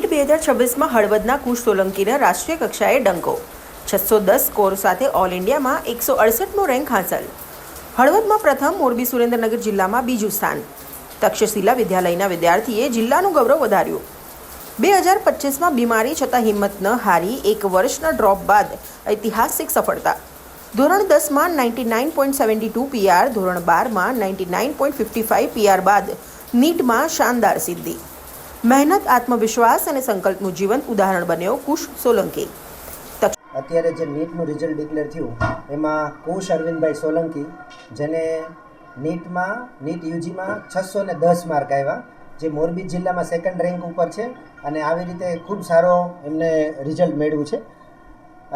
NEET 2026માં હળવદના કુશ સોલંકીને રાષ્ટ્રીય કક્ષાએ ડંકો 610 સ્કોર સાથે ઓલ ઇન્ડિયામાં 168મો રેન્ક હાંસલ. હળવદમાં પ્રથમ, મોરબી સુરેન્દ્રનગર જિલ્લામાં બીજું સ્થાન. તક્ષશિલા વિદ્યાલયના વિદ્યાર્થીએ જિલ્લાનું ગૌરવ વધાર્યું. 2025માં બીમારી છતાં હિંમત ન હારી 1 વર્ષના ડ્રોપ બાદ ઐતિહાસિક સફળતા. ધોરણ 10માં 99.72 PR, ધોરણ 12માં 99.55 PR બાદ નીટમાં શાનદાર સિદ્ધિ. મહેનત, આત્મવિશ્વાસ અને સંકલ્પનું જીવંત ઉદાહરણ બન્યો કુશ સોલંકી. અત્યારે જે નીટનું રિઝલ્ટ ડિક્લેર થયું એમાં કુશ અરવિંદભાઈ સોલંકી, જેને નીટ યુજીમાં 610 માર્ક આવ્યા, જે મોરબી જિલ્લામાં સેકન્ડ રેન્ક ઉપર છે અને આવી રીતે ખૂબ સારો એમને રિઝલ્ટ મેળવ્યું છે.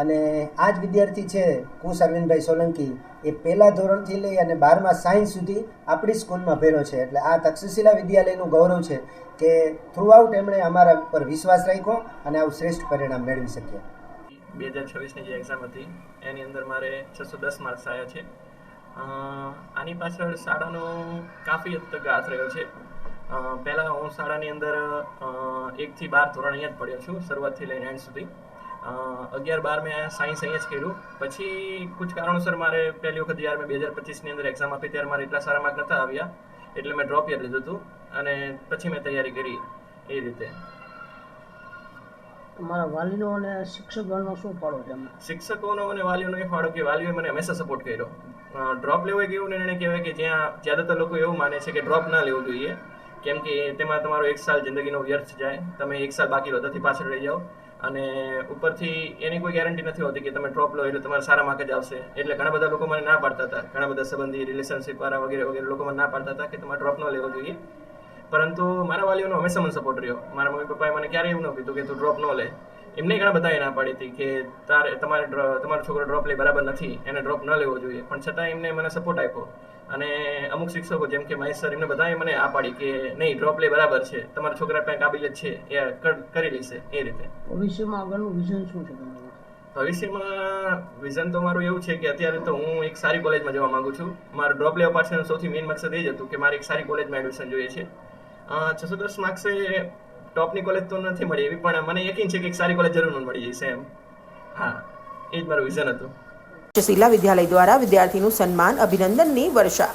અને આ જ વિદ્યાર્થી છે કુશ અરવિંદભાઈ સોલંકી, એ પહેલા ધોરણથી લઈ અને 12મા સાયન્સ સુધી આપણી સ્કૂલમાં ભણ્યો છે. એટલે આ તક્ષશિલા વિદ્યાલયનું ગૌરવ છે કે થ્રુઆઉટ એમણે અમારા પર વિશ્વાસ રાખ્યો અને આવું શ્રેષ્ઠ પરિણામ મેળવી શક્યા. 2026ની જે એક્ઝામ હતી એની અંદર મારે 610 માર્ક્સ આવ્યા છે. આની પાછળ શાળાનો કાફી હદ તક હાથ રહ્યો છે. પહેલાં હું શાળાની અંદર 1 થી 12 ધોરણ અહીંયા જ પડ્યો છું, શરૂઆતથી લઈને એન્ડ સુધી. 11-12 મેં સાયન્સ અહીંયા જ કર્યું. પછી કુછ કારણોસર મારે પહેલી વખત જ્યારે મેં 2025ની અંદર એક્ઝામ આપી ત્યારે મારે એટલા સારા માર્ક નહોતા આવ્યા, એટલે મેં ડ્રોપ યર લીધું હતું અને પછી મેં તૈયારી કરી એ રીતે. તમારા વાલીનો અને શિક્ષકોનો શું ફાળો છે? શિક્ષકોનો અને વાલીઓનો એ ફાળો કે વાલીઓએ મને હંમેશા સપોર્ટ કર્યો. ડ્રોપ લેવો એક એવું નિર્ણય કહેવાય કે જ્યાં જ્યાદાતર લોકો એવું માને છે કે ડ્રોપ ના લેવું જોઈએ, કેમ કે તેમાં તમારો 1 સાલ જિંદગીનો વ્યર્થ જાય, તમે 1 સાલ બાકી બધાથી પાછળ રહી જાઓ અને ઉપરથી એની કોઈ ગેરંટી નથી હોતી કે તમે ડ્રોપ લો એટલે તમારા સારા માર્ક જ આવશે. એટલે ઘણા બધા લોકો મને ના પાડતા હતા, ઘણા બધા સંબંધી રિલેશનશિપ વાળા વગેરે વગેરે લોકો મને ના પાડતા હતા કે તમારે ડ્રોપ ન લેવો જોઈએ. પરંતુ મારા વાલીઓનો હંમેશા મને સપોર્ટ રહ્યો. મારા મમ્મી પપ્પાએ મને ક્યારેય એવું ન કીધું કે તું ડ્રોપ ન લે. એમને ઘણા બધાએ ના પાડી હતી કે તમારો છોકરો ડ્રોપ લે બરાબર નથી, એને ડ્રોપ ન લેવો જોઈએ, પણ છતાં એમને મને સપોર્ટ આપ્યો. અને અમુક શિક્ષકો જેમ કે મહેશ સર, એમને બધાએ મને આ પાડી કે નહીં, ડ્રોપ લે બરાબર છે, તમારા છોકરા પાસે કાબિલિયત છે, એ કરી લેશે. એ રીતે ભવિષ્યમાં આગળનું વિઝન શું છે તમારું? ભવિષ્યમાં વિઝન તો મારું એવું છે કે અત્યારે તો હું એક સારી કોલેજમાં જવા માંગુ છું. મારો ડ્રોપ લેવા પાછળનો સૌથી મેઇન મકસદ એ જ હતું કે મારે એક સારી કોલેજમાં એડમિશન જોઈએ છે. 610 માર્ક્સે ટોપની કોલેજ તો નથી મળી એવી, પણ મને યકીન છે કે એક સારી કોલેજ જરૂર મળી જશે એમ. હા, એ જ મારું વિઝન હતું. તક્ષશિલા વિદ્યાલય દ્વારા વિદ્યાર્થીનું સન્માન, અભિનંદનની વર્ષા.